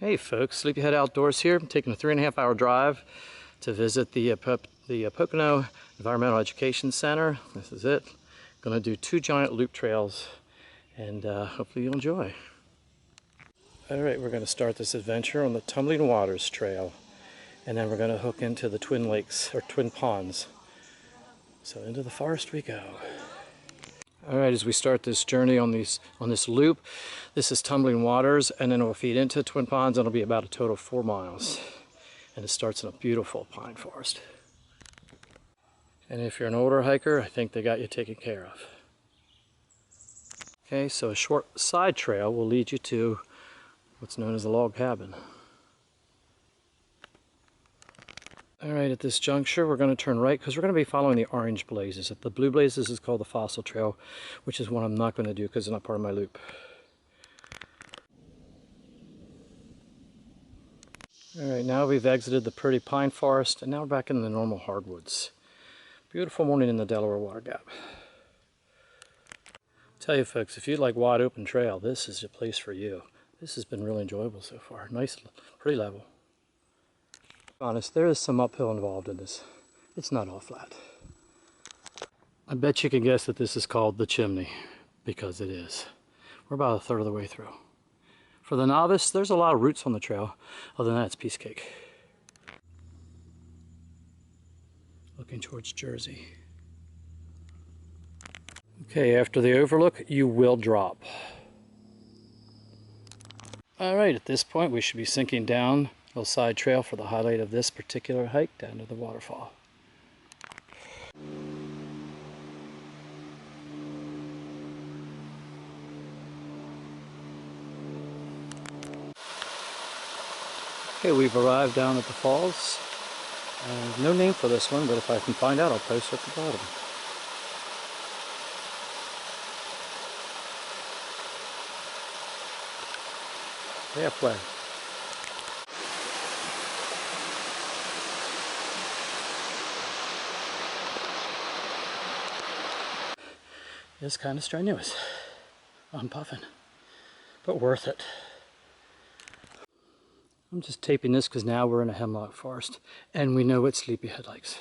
Hey folks, Sleepyhead Outdoors here. I'm taking a 3.5-hour drive to visit the Pocono Environmental Education Center. This is it. Going to do 2 giant loop trails and hopefully you'll enjoy. Alright, we're going to start this adventure on the Tumbling Waters Trail, and then we're going to hook into the Twin Lakes, or Twin Ponds. So into the forest we go. Alright, as we start this journey on this loop, this is Tumbling Waters, and then it'll feed into Twin Ponds, and it'll be about a total of 4 miles. And it starts in a beautiful pine forest. And if you're an older hiker, I think they got you taken care of. Okay, so a short side trail will lead you to what's known as a log cabin. Alright, at this juncture we're going to turn right because we're going to be following the orange blazes. The blue blazes is called the Fossil Trail, which is one I'm not going to do because it's not part of my loop. Alright, now we've exited the pretty pine forest and now we're back in the normal hardwoods. Beautiful morning in the Delaware Water Gap. Tell you folks, if you like wide open trail, this is a place for you. This has been really enjoyable so far. Nice, pretty level. Honest, there is some uphill involved in this. It's not all flat. I bet you can guess that this is called the chimney, because it is. We're about a third of the way through. For the novice, there's a lot of roots on the trail. Other than that, it's piece cake. Looking towards Jersey. Okay, after the overlook, you will drop. Alright, at this point we should be sinking down a little side trail for the highlight of this particular hike down to the waterfall. Okay, we've arrived down at the falls. No name for this one, but if I can find out, I'll post at the bottom. Halfway. It's kind of strenuous. I'm puffing, but worth it. I'm just taping this because now we're in a hemlock forest and we know what Sleepyhead likes.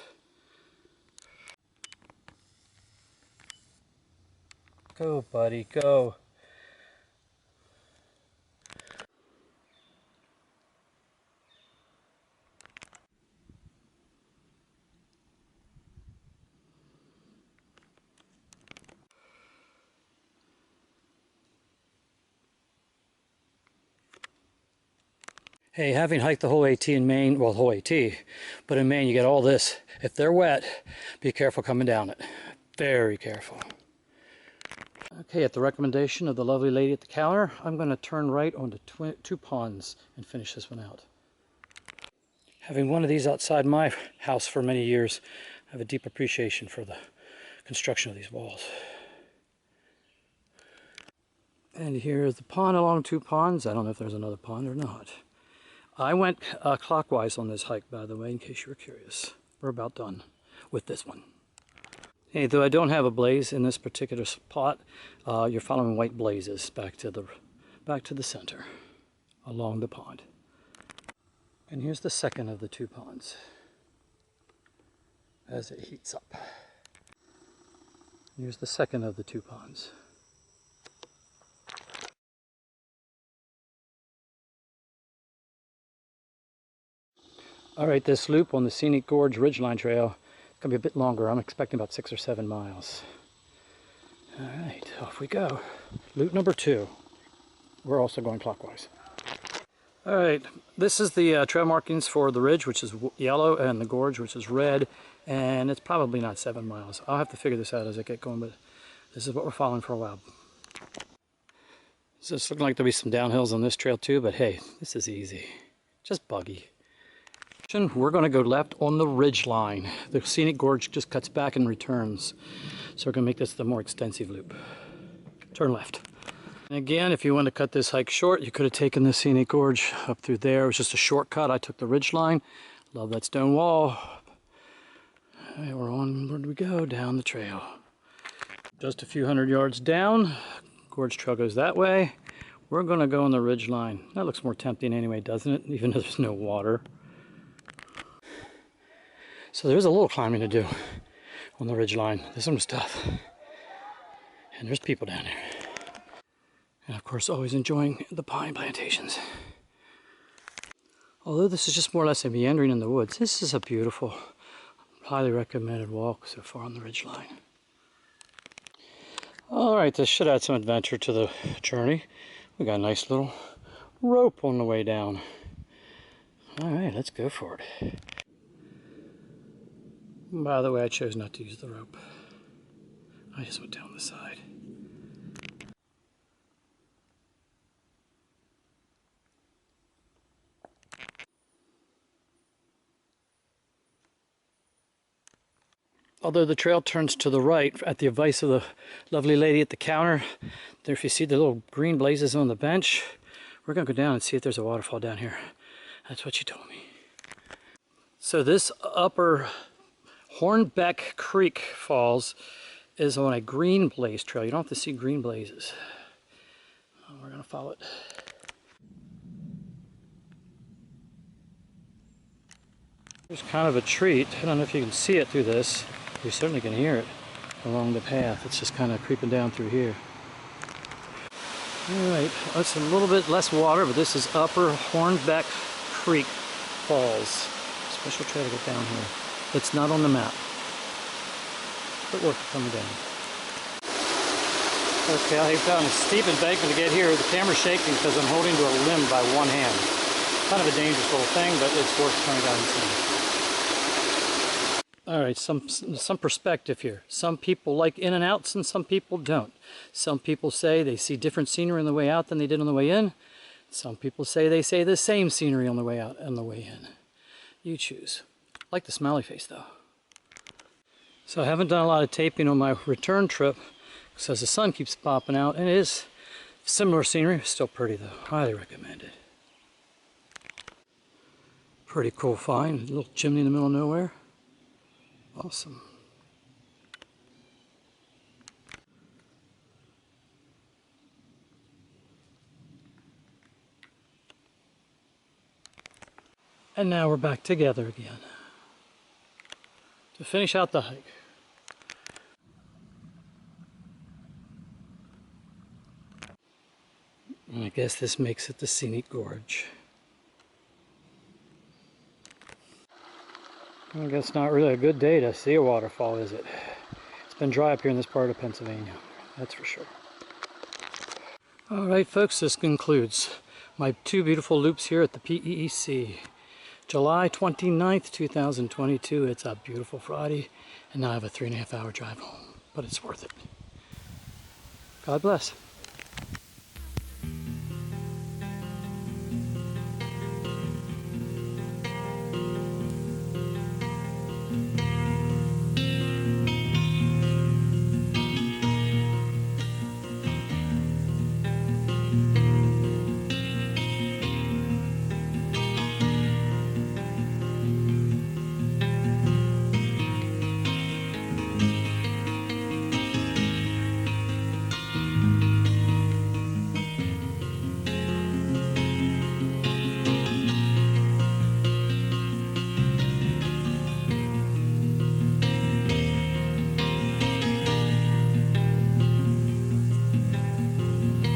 Go, buddy, go. Hey, having hiked the whole AT in Maine, well, the whole AT, but in Maine you get all this. If they're wet, be careful coming down it. Very careful. Okay, at the recommendation of the lovely lady at the counter, I'm going to turn right onto 2 ponds and finish this one out. Having one of these outside my house for many years, I have a deep appreciation for the construction of these walls. And here's the pond along 2 ponds. I don't know if there's another pond or not. I went clockwise on this hike, by the way, in case you were curious. We're about done with this one. Hey, though I don't have a blaze in this particular spot, you're following white blazes back to the center along the pond. And here's the second of the 2 ponds as it heats up. Here's the second of the 2 ponds. Alright, this loop on the Scenic Gorge Ridgeline Trail is going to be a bit longer. I'm expecting about 6 or 7 miles. Alright, off we go. Loop number 2. We're also going clockwise. Alright, this is the trail markings for the ridge, which is yellow, and the gorge, which is red, and it's probably not 7 miles. I'll have to figure this out as I get going, but this is what we're following for a while. So it's looking like there'll be some downhills on this trail too, but hey, this is easy. Just buggy. We're going to go left on the ridge line. The Scenic Gorge just cuts back and returns. So we're going to make this the more extensive loop. Turn left. And again, if you want to cut this hike short, you could have taken the Scenic Gorge up through there. It was just a shortcut. I took the ridge line. Love that stone wall. And we're on, where do we go? Down the trail. Just a few hundred yards down. Gorge trail goes that way. We're gonna go on the Ridgeline. That looks more tempting anyway, doesn't it? Even though there's no water. So there's a little climbing to do on the Ridgeline. This one was tough. And there's people down there. And of course, always enjoying the pine plantations. Although this is just more or less a meandering in the woods, this is a beautiful, highly recommended walk so far on the Ridgeline. Alright, this should add some adventure to the journey. We got a nice little rope on the way down. Alright, let's go for it. By the way, I chose not to use the rope. I just went down the side. Although the trail turns to the right at the advice of the lovely lady at the counter, there, if you see the little green blazes on the bench, we're going to go down and see if there's a waterfall down here. That's what she told me. So this upper Hornbeck Creek Falls is on a green blaze trail. You don't have to see green blazes. We're going to follow it. There's kind of a treat. I don't know if you can see it through this. You certainly can hear it along the path. It's just kind of creeping down through here. Alright, it's a little bit less water, but this is Upper Hornbeck Creek Falls. Special trail to get down here. It's not on the map, but worth coming down. Okay, I found a steep embankment to get here. The camera's shaking because I'm holding to a limb by one hand. Kind of a dangerous little thing, but it's worth coming down and seeing. Alright, some perspective here. Some people like in and outs and some people don't. Some people say they see different scenery on the way out than they did on the way in. Some people say they see the same scenery on the way out and on the way in. You choose. I like the smiley face though. So I haven't done a lot of taping on my return trip because the sun keeps popping out, and it is similar scenery. Still pretty though. Highly recommended. Pretty cool find. A little chimney in the middle of nowhere. Awesome. And now we're back together again to finish out the hike. And I guess this makes it the Scenic Gorge. I guess not really a good day to see a waterfall, is it? It's been dry up here in this part of Pennsylvania, that's for sure. Alright folks, this concludes my two beautiful loops here at the PEEC. July 29th, 2022. It's a beautiful Friday, and now I have a 3.5 hour drive home, but it's worth it. God bless.